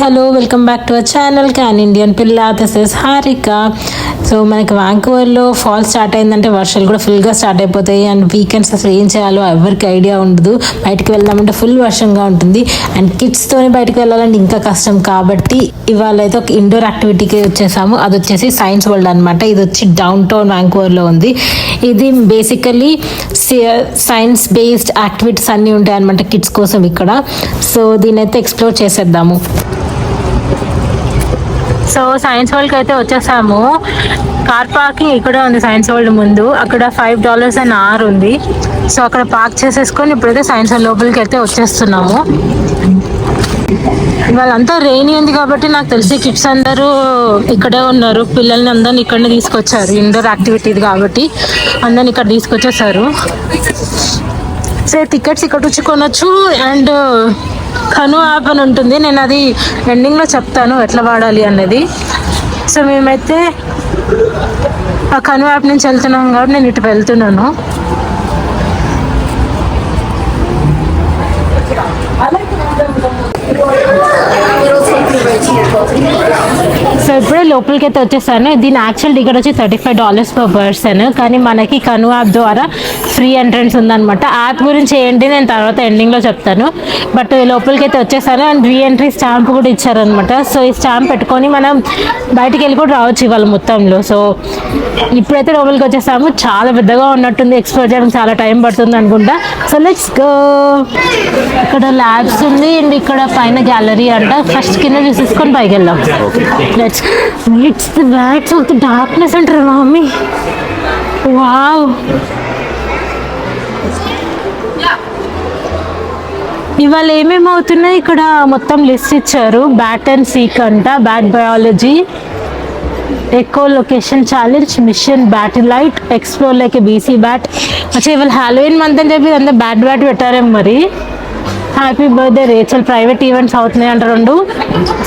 Hello welcome back to our channel can Indian పిల్ల. This is Harika. So మనకి వ్యాంకూవర్లో fall start అయిందంటే వర్షాలు కూడా ఫుల్గా స్టార్ట్ అయిపోతాయి. అండ్ వీకెండ్స్ అసలు ఏం చేయాలో ఎవరికి ఐడియా ఉండదు. బయటకు వెళ్దామంటే ఫుల్ వర్షంగా ఉంటుంది. అండ్ కిడ్స్తోని బయటకు వెళ్ళాలంటే ఇంకా కష్టం. కాబట్టి ఇవాళ అయితే ఒక ఇండోర్ యాక్టివిటీకి వచ్చేసాము. అది వచ్చేసి సైన్స్ వరల్డ్ అనమాట. ఇది వచ్చి డౌన్ టౌన్ వ్యాంకూవర్లో ఉంది. ఇది బేసికలీ సైన్స్ బేస్డ్ యాక్టివిటీస్ అన్నీ ఉంటాయి అనమాట కిడ్స్ కోసం ఇక్కడ. సో దీని అయితే ఎక్స్ప్లోర్ చేసేద్దాము. సో సైన్స్ వరల్డ్కి అయితే వచ్చేసాము. కార్ పార్కింగ్ ఇక్కడే ఉంది సైన్స్ వరల్డ్ ముందు. అక్కడ $5 an hour ఉంది. సో అక్కడ పార్క్ చేసేసుకొని ఇప్పుడైతే సైన్స్ వరల్డ్ లోపలికి అయితే వచ్చేస్తున్నాము. వాళ్ళంతా రెయినీ ఉంది కాబట్టి నాకు తెలిసి కిడ్స్ అందరూ ఇక్కడే ఉన్నారు. పిల్లల్ని అందరిని ఇక్కడనే తీసుకొచ్చారు. ఇండోర్ యాక్టివిటీ కాబట్టి అందరిని ఇక్కడ తీసుకొచ్చేసారు. సో టికెట్స్ ఇక్కడ వచ్చి కొనొచ్చు. అండ్ కను యాప్ అని ఉంటుంది. నేను అది ఎండింగ్లో చెప్తాను ఎట్లా వాడాలి అన్నది. సో మేమైతే ఆ కను యాప్ నుంచి వెళ్తున్నాం కాబట్టి నేను ఇటు వెళ్తున్నాను. సో ఇప్పుడే లోపలికి అయితే వచ్చేసాను. దీని యాక్చువల్ టికెట్ వచ్చి $35 per person. కానీ మనకి కను యాప్ ద్వారా ఫ్రీ ఎంట్రన్స్ ఉందన్నమాట. యాప్ గురించి ఏంటి నేను తర్వాత ఎండింగ్లో చెప్తాను. బట్ లోపలికి అయితే వచ్చేసాను. అండ్ రీఎంట్రీ స్టాంప్ కూడా ఇచ్చారనమాట. సో ఈ స్టాంప్ పెట్టుకొని మనం బయటికి వెళ్ళి కూడా రావచ్చు ఇవాళ మొత్తంలో. సో ఇప్పుడైతే లోపలికి వచ్చేసాము. చాలా పెద్దగా ఉన్నట్టుంది. ఎక్స్ప్లోర్ చేయడానికి చాలా టైం పడుతుంది అనుకుంటా. So let's go. ఇక్కడ ల్యాబ్స్ ఉంది. అండ్ ఇక్కడ పైన గ్యాలరీ అంట. ఫస్ట్ కింద చూసేసుకొని పైకి వెళ్దాం. It's the bats of the darkness అంటారు మమ్మీ. వావ్, ఇవాళ ఏమేమి అవుతున్నాయి ఇక్కడ మొత్తం లిస్ట్ ఇచ్చారు. బ్యాట్ అండ్ సీక్ అంట, bat biology, echo location challenge, mission battle light, explore like BC bat. అచ్చా ఇవాళ హాలోవిన్ మంత్ అని చెప్పి అంతా బ్యాట్ పెట్టారేమో మరి. Happy birthday Rachel. Private events అవుతున్నాయి అంట 2.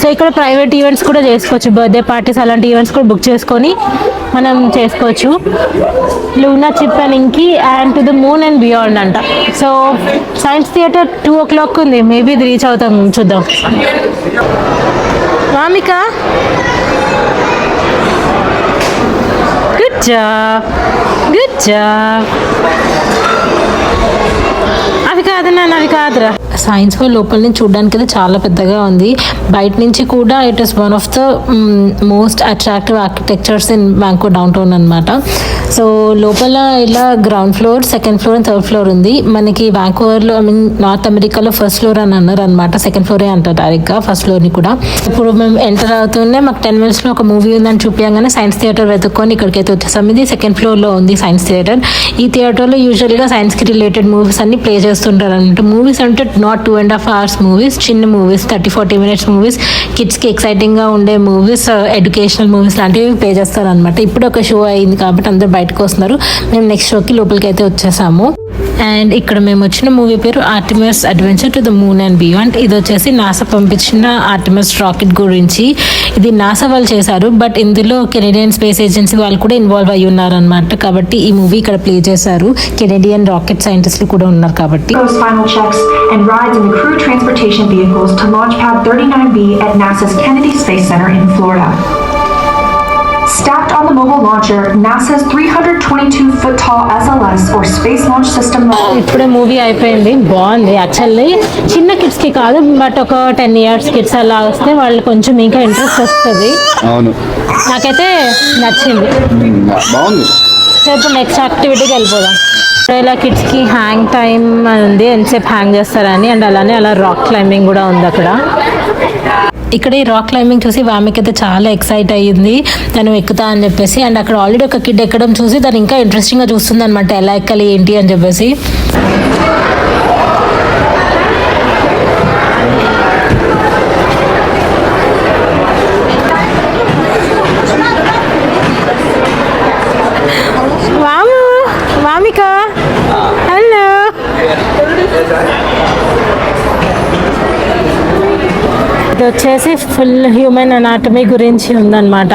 సో ఇక్కడ ప్రైవేట్ ఈవెంట్స్ కూడా చేసుకోవచ్చు. బర్త్డే పార్టీస్ అలాంటి ఈవెంట్స్ కూడా బుక్ చేసుకొని మనం చేసుకోవచ్చు. Luna Chip and Inky and to the moon and beyond అంట. సో సైన్స్ థియేటర్ 2 o'clock ఉంది. మేబీ ఇది రీచ్ అవుతాం, చూద్దాం. Vamika, good job, good job. అవి కాదన్నా, అవి కాదురా. సైన్స్ వరల్డ్ లోపల నుంచి చూడడానికి అయితే చాలా పెద్దగా ఉంది. బయట నుంచి కూడా it is one of the most attractive architectures in Vancouver downtown అనమాట. సో లోపల ఇలా ground floor, second floor and third floor ఉంది. మనకి వ్యాంకూవర్లో నార్త్ అమెరికాలో ఫస్ట్ ఫ్లోర్ అని అన్నారు అనమాట. సెకండ్ ఫ్లోరే అంటారు డైరెక్ట్గా ఫస్ట్ ఫ్లోర్ని కూడా. ఇప్పుడు మేము ఎంటర్ అవుతూనే మాకు 10 minutesలో ఒక మూవీ ఉందని చూపించగానే సైన్స్ థియేటర్ వెతుక్కొని ఇక్కడికైతే వచ్చేసాం. ఇది సెకండ్ ఫ్లోర్లో ఉంది సైన్స్ థియేటర్. ఈ థియేటర్లో యూజువల్గా సైన్స్కి రిలేటెడ్ మూవీస్ అన్ని ప్లే చేస్తుంటారు అనమాట. మూవీస్ అంటే నాట్ 2.5 hours మూవీస్, చిన్న మూవీస్, 30-40 minutes మూవీస్, కిడ్స్కి ఎక్సైటింగ్గా ఉండే మూవీస్, ఎడ్యుకేషనల్ మూవీస్ లాంటివి ప్లే చేస్తారనమాట. ఇప్పుడు ఒక షో అయింది కాబట్టి అందరు బయటకు వస్తున్నారు. మేము నెక్స్ట్ షోకి లోపలికి అయితే వచ్చేసాము. అండ్ ఇక్కడ మేము వచ్చిన మూవీ పేరు Artemis adventure to the moon and beyond. ఇది వచ్చేసి నాసా పంపించిన ఆర్టిమస్ రాకెట్ గురించి. ఇది నాసా వాళ్ళు చేశారు, బట్ ఇందులో కెనడియన్ స్పేస్ ఏజెన్సీ వాళ్ళు కూడా ఇన్వాల్వ్ అయ్యి ఉన్నారు అనమాట. కాబట్టి ఈ మూవీ ఇక్కడ ప్లే చేశారు. కెనడియన్ రాకెట్ సైంటిస్టులు కూడా ఉన్నారు కాబట్టి. Final checks and rides in the crew transportation vehicles to Launch Pad 39B at NASA's Kennedy Space Center in Florida. Stacked on the mobile launcher, NASA's 322-foot tall SLS or Space Launch System. ఇప్పుడే movie అయిపోయింది. బాగుంది actually. చిన్న కిడ్స్కి కాదు, but ఒక 10 years kids అలా వస్తే వాళ్ళు కొంచెం ఇంకా ఇంట్రెస్ట్ వస్తుంది. అవును, నాకైతే నచ్చింది, బాగుంది. సో ఇప్పుడు నెక్స్ట్ యాక్టివిటీకి వెళ్ళిపోదాం. ఇలా కిడ్స్కి హ్యాంగ్ టైమ్ ఉంది, ఎంతసేపు హ్యాంగ్ చేస్తారని. అండ్ అలానే అలా రాక్ క్లైంబింగ్ కూడా ఉంది అక్కడ. ఇక్కడ ఈ రాక్ క్లైంబింగ్ చూసి వామికి అయితే చాలా ఎక్సైట్ అయ్యింది, తను ఎక్కుతా అని చెప్పేసి. అండ్ అక్కడ ఆల్రెడీ ఒక కిడ్ ఎక్కడం చూసి తను ఇంకా ఇంట్రెస్టింగ్గా చూస్తుంది అనమాట, ఎలా ఎక్కాలి ఏంటి అని చెప్పేసి. వామిక, హలో. ఇది వచ్చేసి ఫుల్ హ్యూమన్ అనాటమీ గురించి ఉందన్నమాట.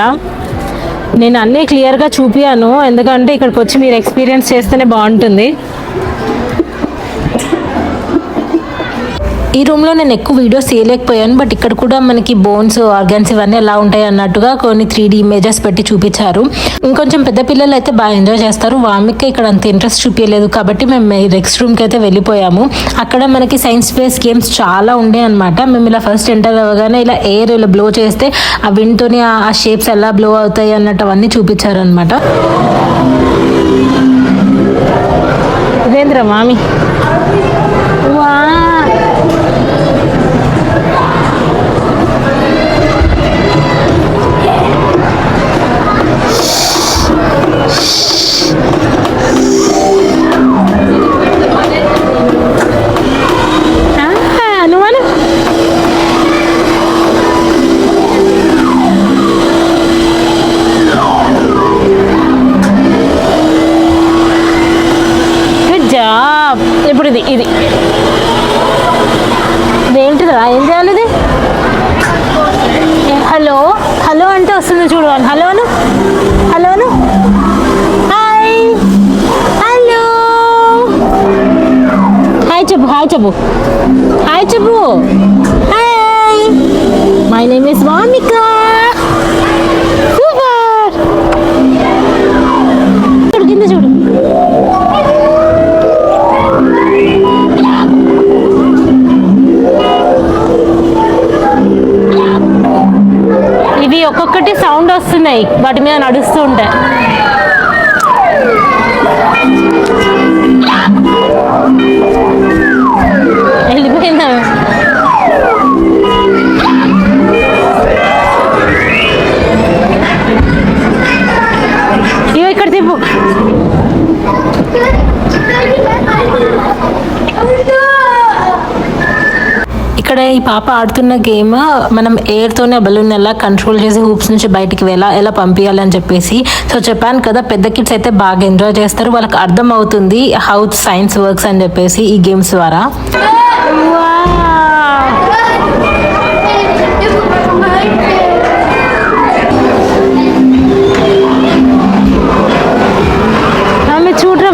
నేను అన్నీ క్లియర్గా చూపియాను, ఎందుకంటే ఇక్కడికి వచ్చి మీరు ఎక్స్పీరియన్స్ చేస్తేనే బాగుంటుంది. ఈ రూమ్లో నేను ఎక్కువ వీడియోస్ తీయలేకపోయాను, బట్ ఇక్కడ కూడా మనకి బోన్స్, ఆర్గాన్స్ ఇవన్నీ ఎలా ఉంటాయి అన్నట్టుగా కొన్ని 3D ఇమేజెస్ పెట్టి చూపించారు. ఇంకొంచెం పెద్ద పిల్లలు అయితే బాగా ఎంజాయ్ చేస్తారు. వామికి ఇక్కడ అంత ఇంట్రెస్ట్ చూపించలేదు కాబట్టి మేము నెక్స్ట్ రూమ్కి అయితే వెళ్ళిపోయాము. అక్కడ మనకి సైన్స్ బేస్ గేమ్స్ చాలా ఉండే అనమాట. మేము ఇలా ఫస్ట్ ఎంటర్ అవ్వగానే ఇలా ఎయిర్ ఇలా బ్లో చేస్తే ఆ విండ్తోని ఆ షేప్స్ ఎలా బ్లో అవుతాయి అన్నట్టు అవన్నీ చూపించారు అనమాట. ఇదేంద్ర మామి వా ఇప్పుడు ఇది ఇదేంటిదా? ఏం చేయాలి ఇది? హలో హలో అంటే వస్తుంది చూడు. హలోను హలోను హాయ్ హలో హాయ్ చెప్పు హాయ్ చెప్పు hi my name is Vamika. Super చూడు కింద చూడు. ఇవి ఒక్కొక్కటి సౌండ్ వస్తున్నాయి వాటి మీద నడుస్తూ ఉంటాయి. వెళ్ళిపోయిందా? ఇవి ఇక్కడ తిప్పు. ఇక్కడ ఈ పాప ఆడుతున్న గేమ్ మనం ఎయిర్తోనే బలూన్ ఎలా కంట్రోల్ చేసి హూప్స్ నుంచి బయటికి ఎలా పంపించాలి అని చెప్పేసి. సో చెప్పాను కదా, పెద్ద కిడ్స్ అయితే బాగా ఎంజాయ్ చేస్తారు. వాళ్ళకి అర్థం అవుతుంది హౌ సైన్స్ వర్క్స్ అని చెప్పేసి ఈ గేమ్స్ ద్వారా. ఆమె చూడరా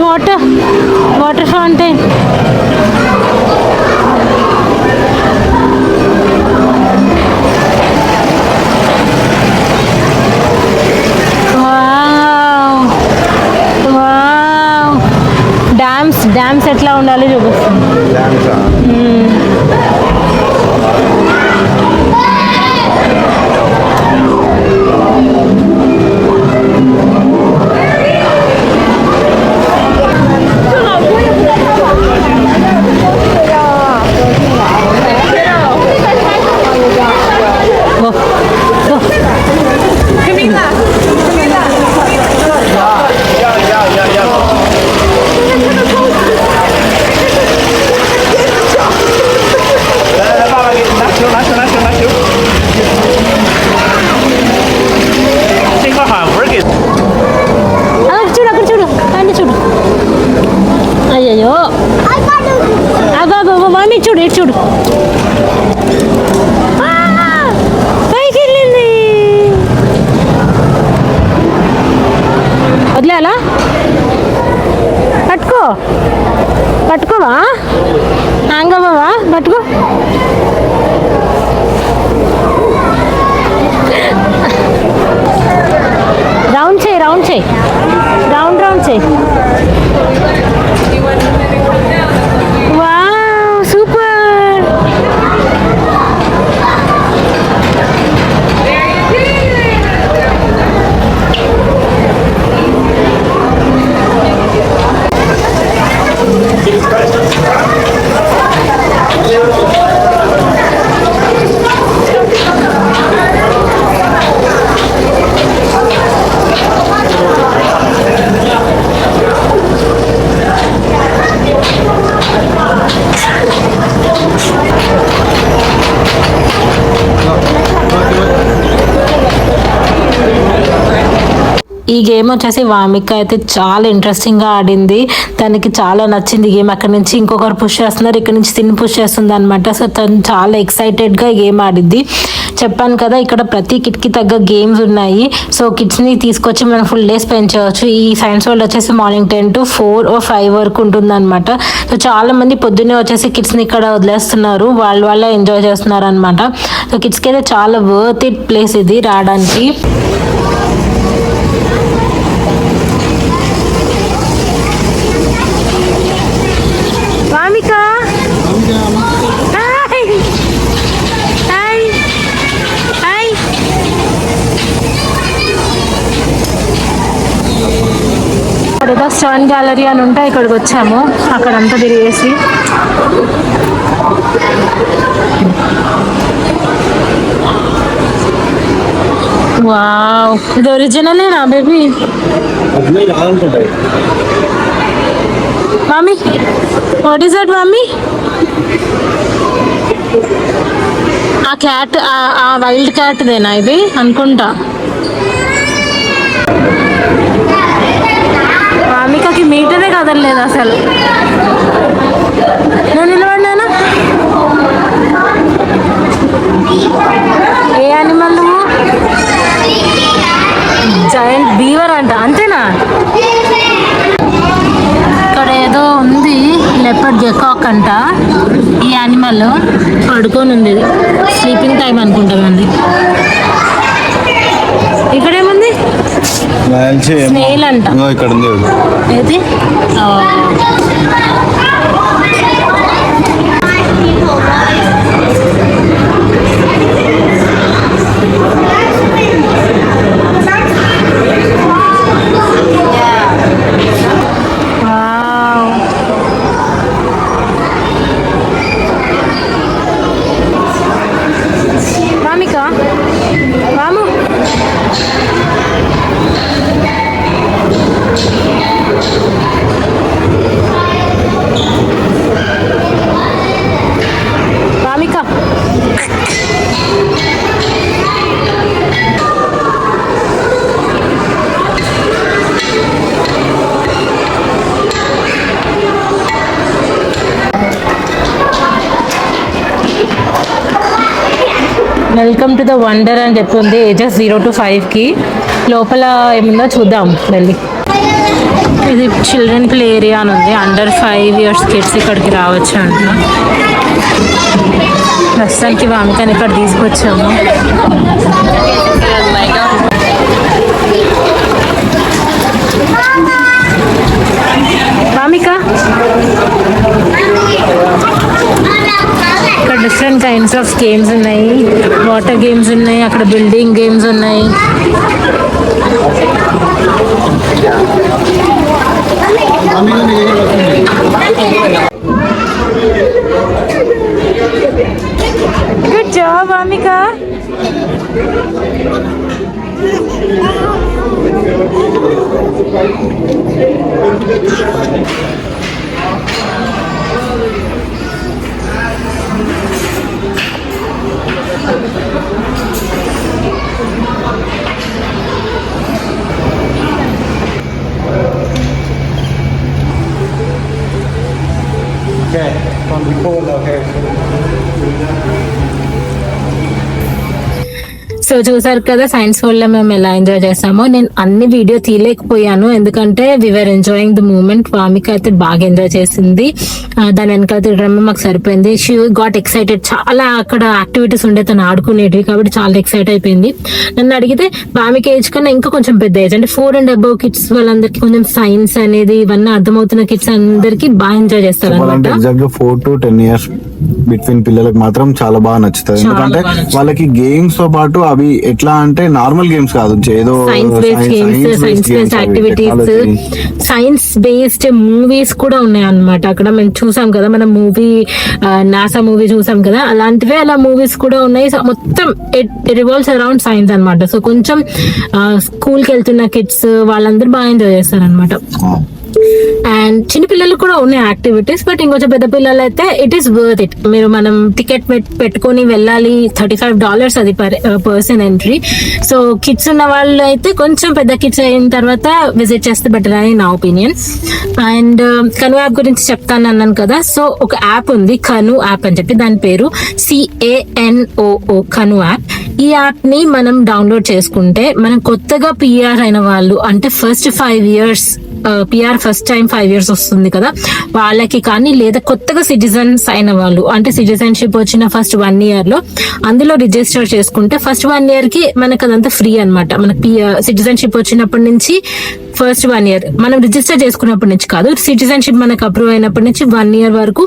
వాటర్ ఫౌంటైన్. డ్యామ్స్ ఎట్లా ఉండాలి చూపిస్తుంది. అయ్యో మామీ చూడు ఇటు చూడు. పైకి వెళ్ళింది. వదిలేలా? పట్టుకోవా? హ్యాంగ్ అవ్వవా? పట్టుకో. రౌండ్ చేయి రౌండ్ చేయి. Wow super. ఈ గేమ్ వచ్చేసి వామిక అయితే చాలా ఇంట్రెస్టింగ్ గా ఆడింది. తనకి చాలా నచ్చింది గేమ్. అక్కడ నుంచి ఇంకొకరు పుష్ చేస్తున్నారు, ఇక్కడ నుంచి తిని పుష్ చేస్తుంది అనమాట. సో తను చాలా ఎక్సైటెడ్ గా గేమ్ ఆడిద్ది. చెప్పాను కదా ఇక్కడ ప్రతి కిట్ కి తగ్గ గేమ్స్ ఉన్నాయి. సో కిడ్స్ ని తీసుకొచ్చి మనం ఫుల్ డే స్పెండ్ చేయవచ్చు. ఈ సైన్స్ వరల్డ్ వచ్చేసి మార్నింగ్ 10 to 4 or 5 వరకు ఉంటుంది అనమాట. సో చాలా మంది పొద్దున్నే వచ్చేసి కిడ్స్ ని ఇక్కడ వదిలేస్తున్నారు, వాళ్ళ ఎంజాయ్ చేస్తున్నారు అనమాట. సో కిడ్స్ కి అయితే చాలా వర్త్ ఇట్ ప్లేస్ ఇది రావడానికి. ఏదో స్టర్న్ గ్యాలరీ అని ఉంటే ఇక్కడికి వచ్చాము. అక్కడంతా తిరిగేసి వావ్, ఇది ఒరిజినలేనా baby? Mummy what is that mummy? ఆ క్యాట్, ఆ వైల్డ్ క్యాట్ దేనా ఇది అనుకుంటా. వామికకి మీటరే కదలలేదు అసలు. నేను నిలబడినాను. ఏ యానిమల్ నువ్వు? జైంట్ బీవర్ అంట, అంతేనా? ఇక్కడ ఏదో ఉంది, లెపర్డ్ గెకాక్ అంట. ఈ యానిమల్ పడుకొని ఉంది, స్లీపింగ్ టైం అనుకుంటామండి. ఇక్కడేముంది? స్నేల్ అంట. ఇక్కడ ఉంది ఏది? మామికా మాము Vamika. Welcome to the wonder అని చెప్తుంది. ఏజెస్ 0 to 5కి. లోపల ఏముందో చూద్దాం వెళ్ళి. ఇది చిల్డ్రన్ ప్లే ఏరియా అని ఉంది. అండర్ 5 years కిడ్స్ ఇక్కడికి రావచ్చు అంట. ప్రస్తుతానికి వామికని ఇక్కడ తీసుకొచ్చాము. వామిక, ఇక్కడ డిఫరెంట్ కైండ్స్ ఆఫ్ గేమ్స్ ఉన్నాయి. వాటర్ గేమ్స్ ఉన్నాయి, అక్కడ బిల్డింగ్ గేమ్స్ ఉన్నాయి. Good job Vamika. Okay, from before location. So చూసారు కదా సైన్స్ వరల్డ్ లో మేము ఎలా ఎంజాయ్ చేసామో. నేను అన్ని వీడియో తీయలేకపోయాను ఎందుకంటే we're enjoying the moment. Vamika అయితే బాగా ఎంజాయ్ చేసింది. దాని వెనకాల తిరగడమే మాకు సరిపోయింది. She got excited. చాలా అక్కడ యాక్టివిటీస్ ఉండే తను ఆడుకునేటివి కాబట్టి చాలా ఎక్సైట్ అయిపోయింది. నన్ను అడిగితే వామిక ఏజ్ కన్నా ఇంకా కొంచెం పెద్ద ఏజ్ అంటే 4 and above కిడ్స్ వాళ్ళందరికీ కొంచెం సైన్స్ అనేది ఇవన్నీ అర్థమవుతున్న కిడ్స్ అందరికి బాగా ఎంజాయ్ చేస్తారు అనమాట. ఎగ్జాక్ట్ గా 4 to 10 years బిట్వీన్ పిల్లలకు మాత్రం చాలా బాగా నచ్చుతుంది. ఎందుకంటే వాళ్ళకి గేమ్స్ తో పాటు అవి ఎట్లా అంటే నార్మల్ గేమ్స్ కాదు, ఏదో science based games, science based activities, science based movies కూడా ఉన్నాయి అన్నమాట. అక్కడ మేము చూసాం కదా, మనం మూవీ నాసా మూవీ చూసాం కదా, అలాంటివే అలా మూవీస్ కూడా ఉన్నాయి. మొత్తం రివాల్వ్స్ అరౌండ్ సైన్స్ అన్నమాట. సో కొంచెం స్కూల్ కి వెళ్తున్న కిడ్స్ వాళ్ళందరూ బాగా ఎంజాయ్ చేస్తారు అనమాట. అండ్ చిన్న పిల్లలు కూడా ఉన్నాయి యాక్టివిటీస్, బట్ ఇంకొంచెం పెద్ద పిల్లలు అయితే ఇట్ ఈస్ వర్త్ ఇట్. మీరు మనం టికెట్ పెట్టుకొని వెళ్ళాలి, $35 అది పర్సన్ ఎంట్రీ. సో కిడ్స్ ఉన్న వాళ్ళు అయితే కొంచెం పెద్ద కిడ్స్ అయిన తర్వాత విజిట్ చేస్తే బెటర్ అని నా ఒపీనియన్. అండ్ కను యాప్ గురించి చెప్తాను అన్నాను కదా. సో ఒక యాప్ ఉంది, కను యాప్ అని చెప్పి, దాని పేరు CANOO కను యాప్. ఈ యాప్ ని మనం డౌన్లోడ్ చేసుకుంటే మనం కొత్తగా PR అయిన వాళ్ళు, అంటే first 5 years PR first time 5 years వస్తుంది కదా వాళ్ళకి కానీ, లేదా కొత్తగా సిటిజన్స్ అయిన వాళ్ళు, అంటే సిటిజన్షిప్ వచ్చిన ఫస్ట్ 1 year లో అందులో రిజిస్టర్ చేసుకుంటే ఫస్ట్ 1 year కి మనకు అదంతా ఫ్రీ అన్నమాట. మనకి సిటిజన్షిప్ వచ్చినప్పటి నుంచి ఫస్ట్ 1 year మనం రిజిస్టర్ చేసుకున్నప్పటి నుంచి కాదు, సిటిజన్షిప్ మనకు అప్రూవ్ అయినప్పటి నుంచి 1 year వరకు,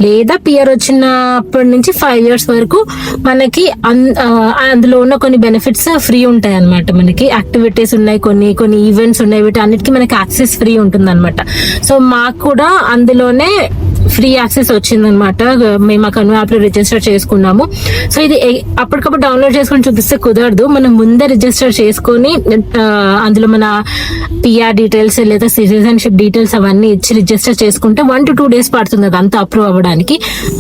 లేదా PR వచ్చినప్పటి నుంచి 5 years వరకు మనకి అందులో ఉన్న కొన్ని బెనిఫిట్స్ ఫ్రీ ఉంటాయి అన్నమాట. మనకి యాక్టివిటీస్ ఉన్నాయి, కొన్ని ఈవెంట్స్ ఉన్నాయి, వీటి అన్నిటికీ మనకి యాక్సెస్ ఫ్రీ ఉంటుంది అనమాట. సో మాకు కూడా అందులోనే ఫ్రీ యాక్సెస్ వచ్చిందనమాట. మేము ఆ కను యాప్ లో రిజిస్టర్ చేసుకున్నాము. సో ఇది అప్పటికప్పుడు డౌన్లోడ్ చేసుకొని చూపిస్తే కుదరదు, మనం ముందే రిజిస్టర్ చేసుకొని అందులో మన PR డీటెయిల్స్ లేదా సిటిజన్షిప్ డీటెయిల్స్ అవన్నీ ఇచ్చి రిజిస్టర్ చేసుకుంటే 1 to 2 days పడుతుంది అది అంతా అప్రూవ్ అవ్వడానికి.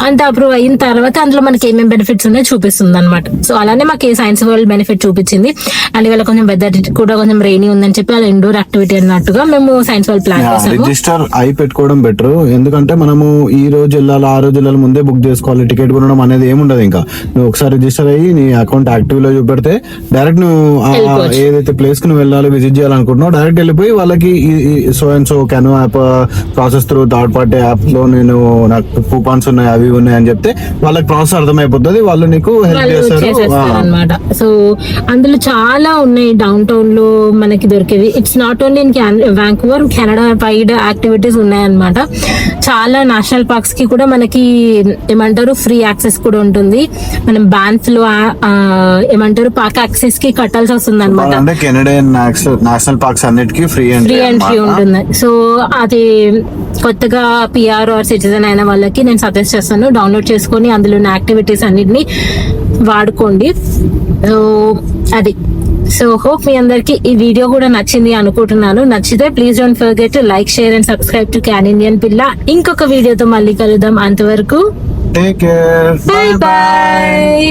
అంత అప్రూవ్ అయిన తర్వాత అందులో మనకి ఏమేమి బెనిఫిట్స్ ఉన్నాయో చూపిస్తుంది అనమాట. సో అలానే మాకు సైన్స్ వరల్డ్ బెనిఫిట్ చూపించింది. అండ్ ఇవాళ కొంచెం వెదర్ కూడా కొంచెం రెయినీ ఉందని చెప్పి అలా ఇండోర్ యాక్టివిటీ అన్నట్టుగా మేము సైన్స్ వరల్డ్ ప్లాన్ చేసాము. రిజిస్టర్ అయి పెట్టుకోవడం బెటర్, ఎందుకంటే మనము ఈ రోజు వెళ్ళాలి, ఆ రోజు వెళ్ళాలి, ముందే బుక్ చేసుకోవాలి, టికెట్ కొనడం అనేది ఏముండదు. ఇంకా నువ్వు ఒకసారి రిజిస్టర్ అయ్యి నీ అకౌంట్ యాక్టివ్ లో చూపెడితే డైరెక్ట్ నువ్వు ఏదైతే ప్లేస్ కి నువ్వు వెళ్ళాలి, విజిట్ చేయాలనుకుంటున్నావు, డైరెక్ట్ వెళ్ళిపోయి వాళ్ళకి so and so can app process through third party app లో నేను నాకు కూపాన్స్ ఉన్నాయి, అవి ఉన్నాయి అని చెప్తే వాళ్ళకి ప్రాసెస్ అర్థమైపోతుంది, వాళ్ళు నీకు హెల్ప్ చేస్తారు అనమాట. సో అందులో చాలా ఉన్నాయి డౌన్ టౌన్ లో మనకి దొరికేవి. It's not only in Vancouver, Canada wide activities ఉన్నాయన్నమాట. చాలా నేషనల్ పార్క్స్ కి కూడా మనకి ఏమంటారు ఫ్రీ యాక్సెస్ కూడా ఉంటుంది. మనం బ్యాన్స్ లో ఏమంటారు పార్క్ యాక్సెస్ కి కట్టాల్సి వస్తుంది అనమాట. అంటే కెనడియన్ నేషనల్ పార్క్స్ అన్నిటికీ ఫ్రీ ఎంట్రీ ఉంటుంది. సో అది కొత్తగా PR ఆర్ సిటిజన్ అయిన వాళ్ళకి నేను సజెస్ట్ చేస్తాను, డౌన్లోడ్ చేసుకొని అందులో ఉన్న యాక్టివిటీస్ అన్నిటిని వాడుకోండి. సో అది. సో హోప్ మీ అందరికి ఈ వీడియో కూడా నచ్చింది అనుకుంటున్నాను. నచ్చితే please don't forget to like, share and subscribe to can Indian పిల్ల. ఇంకొక వీడియోతో మళ్ళీ కలుద్దాం. అంతవరకు టేక్ కేర్, బై బాయ్.